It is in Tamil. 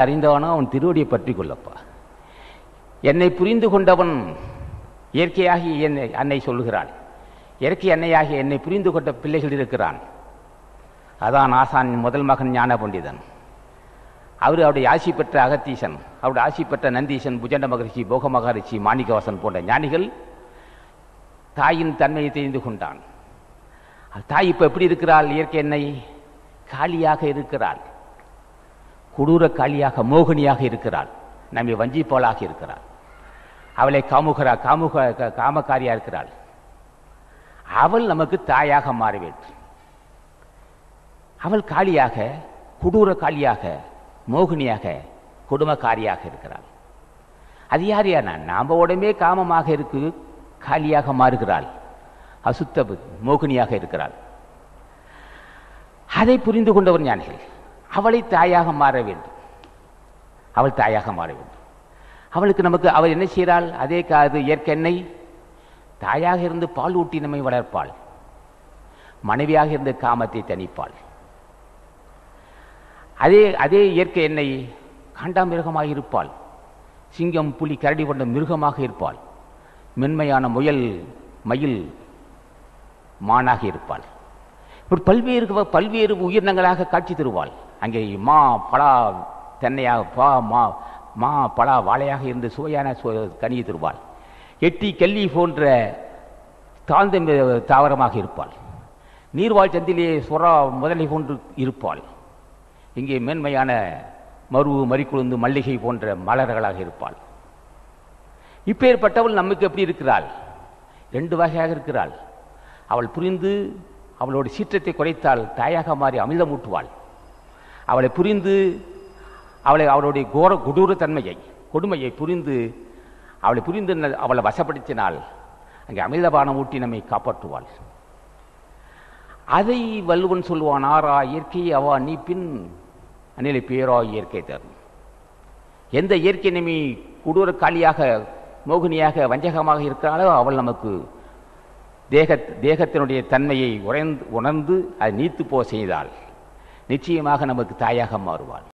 அறிந்தவனோ அவன் திருவடியை பற்றி கொள்ளப்பா. என்னை புரிந்து கொண்டவன் இயற்கையாகி என்னை அன்னை சொல்லுகிறாள். இயற்கை அன்னையாகி என்னை புரிந்து கொண்ட பிள்ளைகள் இருக்கிறான். அதான் ஆசான் முதல் மகன் ஞான பண்டிதன். அவருடைய ஆசி பெற்ற அகத்தீசன், அவருடைய ஆசி பெற்ற நந்தீசன், புஜண்ட மகரிஷி, போக மகரிஷி, மாணிக்கவாசன் போன்ற ஞானிகள் தாயின் தன்மையை தெரிந்து கொண்டான். தாய் இப்ப எப்படி இருக்கிறாள்? இயற்கை எண்ணெய் காலியாக இருக்கிறாள், கொடூர காலியாக மோகினியாக இருக்கிறாள், நம்மை வஞ்சிப்போலாக இருக்கிறாள். அவளை காமக்காரியா இருக்கிறாள். அவள் நமக்கு தாயாக மாற வேண்டும். அவள் காலியாக, கொடூர காலியாக, மோகினியாக, கொடுமக்காரியாக இருக்கிறாள். அது யார் யார்? நாம உடம்பே காமமாக இருக்கு, காலியாக மாறுகிறாள், அசுத்த மோகினியாக இருக்கிறாள். அதை புரிந்து கொண்டவர் ஞானிகள். அவளை தாயாக மாற வேண்டும், அவள் தாயாக மாற வேண்டும். அவளுக்கு நமக்கு அவள் என்ன செய்கிறாள்? அதே காது இயற்கை எண்ணெய் தாயாக இருந்து பால் ஊட்டி நம்மை வளர்ப்பாள், மனைவியாக இருந்து காமத்தை தணிப்பாள். அதே இயற்கை எண்ணெய் காண்டாமிருகமாக இருப்பாள், சிங்கம் புலி கரடி கொண்ட மிருகமாக இருப்பாள், மென்மையான முயல் மயில் மானாக இருப்பாள். இப்படி பல்வேறு உயிரினங்களாக காட்சி தருவாள். அங்கே மா பலா தென்னையாக மா பலா வாழையாக இருந்து சுவையான கனியை தருவாள். எட்டி கல்லி போன்ற தாழ்ந்த தாவரமாக இருப்பாள். நீர்வாழ் சந்திலே சுறா முதலை போன்று இருப்பாள். இங்கே மேன்மையான மருவு மறிக்குழுந்து மல்லிகை போன்ற மலர்களாக இருப்பாள். இப்பேற்பட்டவள் நமக்கு எப்படி இருக்கிறாள்? ரெண்டு வகையாக இருக்கிறாள். அவள் புரிந்து அவளோட சீற்றத்தை குறைத்தால் தாயாக மாறி அமிர்தம் ஊட்டுவாள். அவளை புரிந்து அவளுடைய கொடூர தன்மையை, கொடுமையை புரிந்து அவளை வசப்படுத்தினால் அங்கே அமிர்தபானம் ஊட்டி நம்மை காப்பாற்றுவாள். அதை வள்ளுவன் சொல்லுவான், ஆறா இயற்கை அவா நீ பின் அந்நிலை பேரா இயற்கை தரும். எந்த இயற்கை நம்மை கொடூர காலியாக, மோகினியாக, வஞ்சகமாக இருக்கிறாளோ அவள் நமக்கு தேகத்தினுடைய தன்மையை உணர்ந்து அதை நீத்து செய்தால் நிச்சயமாக நமக்கு தாயாக மாறுவாள்.